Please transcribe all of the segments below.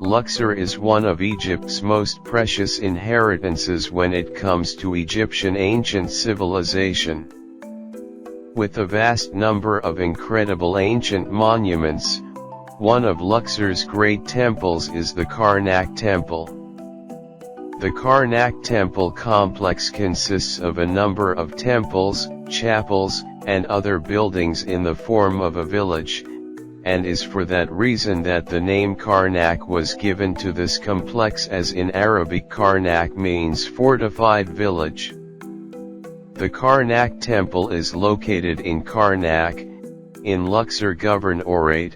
Luxor is one of Egypt's most precious inheritances when it comes to Egyptian ancient civilization. With a vast number of incredible ancient monuments, one of Luxor's great temples is the Karnak Temple. The Karnak Temple Complex consists of a number of temples, chapels, and other buildings in the form of a village, and is for that reason that the name Karnak was given to this complex, as in Arabic Karnak means fortified village. The Karnak Temple is located in Karnak, in Luxor Governorate,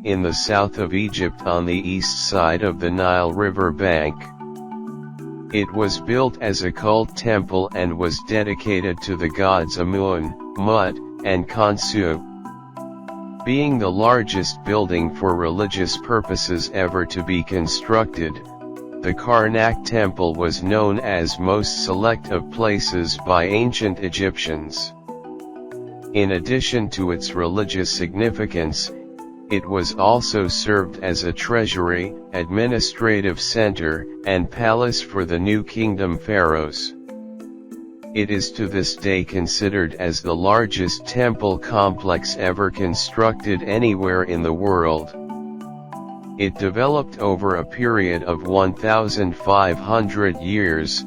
in the south of Egypt on the east side of the Nile River bank. It was built as a cult temple and was dedicated to the gods Amun, Mut, and Khonsu. Being the largest building for religious purposes ever to be constructed, the Karnak Temple was known as most select of places by ancient Egyptians. In addition to its religious significance, it was also served as a treasury, administrative center, and palace for the New Kingdom pharaohs. It is to this day considered as the largest temple complex ever constructed anywhere in the world. It developed over a period of 1,500 years,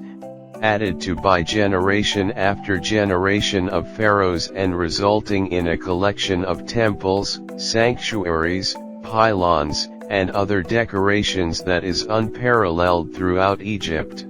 added to by generation after generation of pharaohs, and resulting in a collection of temples, sanctuaries, pylons, and other decorations that is unparalleled throughout Egypt.